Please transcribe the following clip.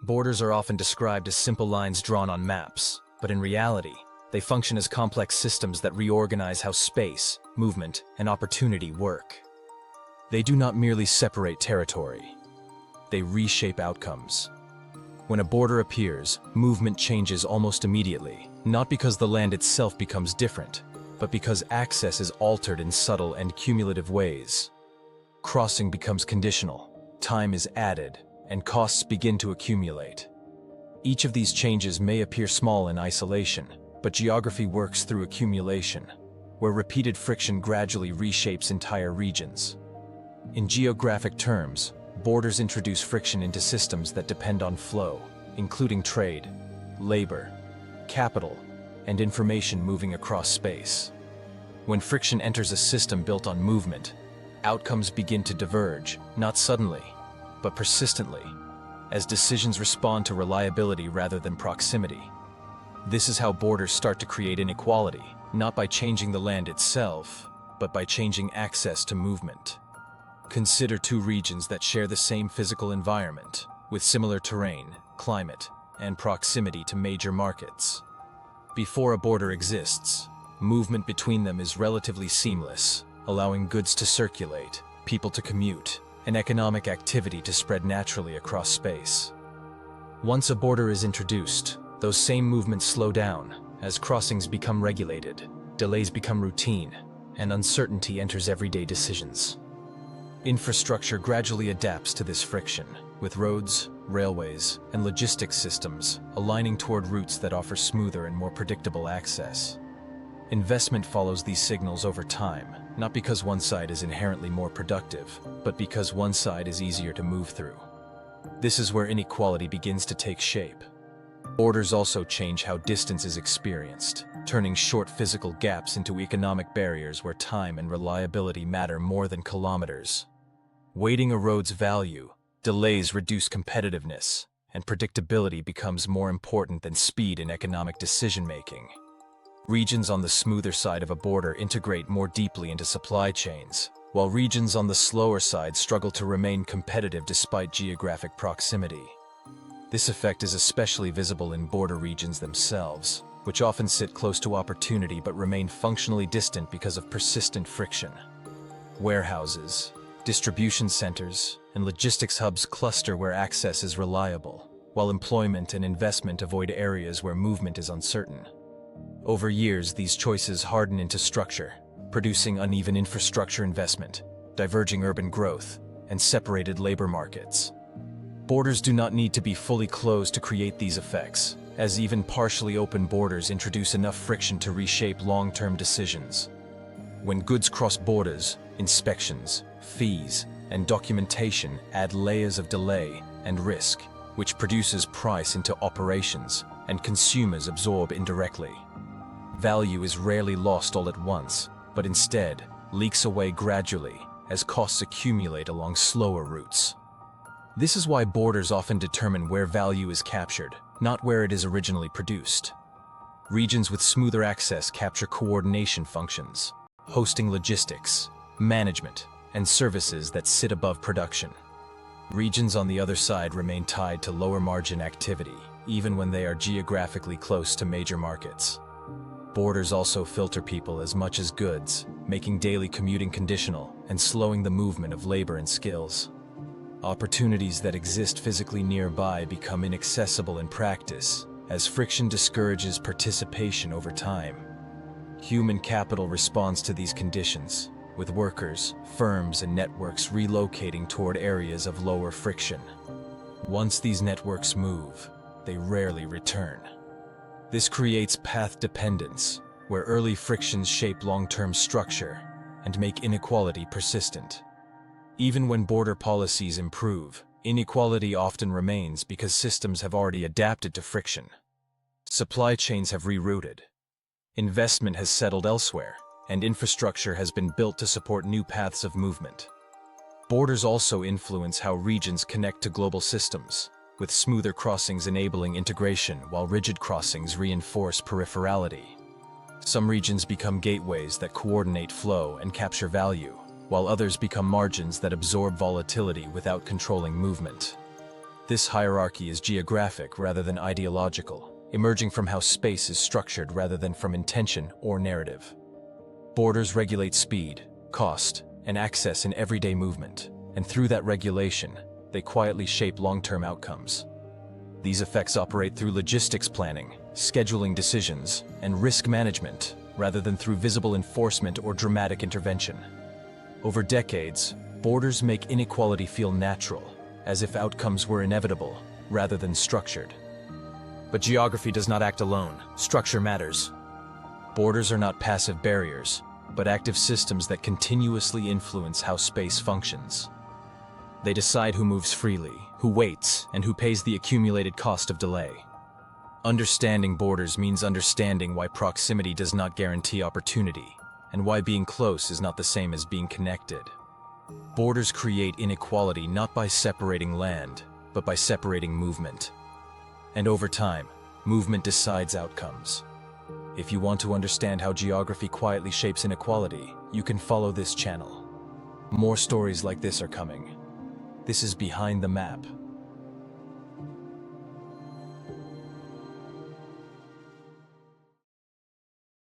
Borders are often described as simple lines drawn on maps, but in reality, they function as complex systems that reorganize how space, movement, and opportunity work. They do not merely separate territory. They reshape outcomes. When a border appears, movement changes almost immediately, not because the land itself becomes different, but because access is altered in subtle and cumulative ways. Crossing becomes conditional, time is added, and costs begin to accumulate. Each of these changes may appear small in isolation, but geography works through accumulation, where repeated friction gradually reshapes entire regions. In geographic terms, borders introduce friction into systems that depend on flow, including trade, labor, capital, and information moving across space. When friction enters a system built on movement, outcomes begin to diverge, not suddenly, but persistently, as decisions respond to reliability rather than proximity. This is how borders start to create inequality, not by changing the land itself, but by changing access to movement. Consider two regions that share the same physical environment, with similar terrain, climate, and proximity to major markets. Before a border exists, movement between them is relatively seamless, allowing goods to circulate, people to commute, and economic activity to spread naturally across space. Once a border is introduced, those same movements slow down, as crossings become regulated, delays become routine, and uncertainty enters everyday decisions. Infrastructure gradually adapts to this friction, with roads, railways, and logistics systems aligning toward routes that offer smoother and more predictable access. Investment follows these signals over time, not because one side is inherently more productive, but because one side is easier to move through. This is where inequality begins to take shape. Borders also change how distance is experienced, turning short physical gaps into economic barriers where time and reliability matter more than kilometers. Weighting erodes value, delays reduce competitiveness, and predictability becomes more important than speed in economic decision-making. Regions on the smoother side of a border integrate more deeply into supply chains, while regions on the slower side struggle to remain competitive despite geographic proximity. This effect is especially visible in border regions themselves, which often sit close to opportunity but remain functionally distant because of persistent friction. Warehouses, distribution centers, and logistics hubs cluster where access is reliable, while employment and investment avoid areas where movement is uncertain. Over years, these choices harden into structure, producing uneven infrastructure investment, diverging urban growth, and separated labor markets. Borders do not need to be fully closed to create these effects, as even partially open borders introduce enough friction to reshape long-term decisions. When goods cross borders, inspections, fees, and documentation add layers of delay and risk, which produces price into operations, and consumers absorb indirectly. Value is rarely lost all at once, but instead leaks away gradually as costs accumulate along slower routes. This is why borders often determine where value is captured, not where it is originally produced. Regions with smoother access capture coordination functions, hosting logistics, management, and services that sit above production. Regions on the other side remain tied to lower margin activity, even when they are geographically close to major markets. Borders also filter people as much as goods, making daily commuting conditional and slowing the movement of labor and skills. Opportunities that exist physically nearby become inaccessible in practice, as friction discourages participation over time. Human capital responds to these conditions, with workers, firms, and networks relocating toward areas of lower friction. Once these networks move, they rarely return. This creates path dependence, where early frictions shape long-term structure and make inequality persistent. Even when border policies improve, inequality often remains because systems have already adapted to friction. Supply chains have rerouted. Investment has settled elsewhere, and infrastructure has been built to support new paths of movement. Borders also influence how regions connect to global systems, with smoother crossings enabling integration while rigid crossings reinforce peripherality. Some regions become gateways that coordinate flow and capture value, while others become margins that absorb volatility without controlling movement. This hierarchy is geographic rather than ideological, emerging from how space is structured rather than from intention or narrative. Borders regulate speed, cost, and access in everyday movement, and through that regulation, they quietly shape long-term outcomes. These effects operate through logistics planning, scheduling decisions, and risk management, rather than through visible enforcement or dramatic intervention. Over decades, borders make inequality feel natural, as if outcomes were inevitable, rather than structured. But geography does not act alone. Structure matters. Borders are not passive barriers, but active systems that continuously influence how space functions. They decide who moves freely, who waits, and who pays the accumulated cost of delay. Understanding borders means understanding why proximity does not guarantee opportunity, and why being close is not the same as being connected. Borders create inequality not by separating land, but by separating movement. And over time, movement decides outcomes. If you want to understand how geography quietly shapes inequality, you can follow this channel. More stories like this are coming. This is Behind the Map.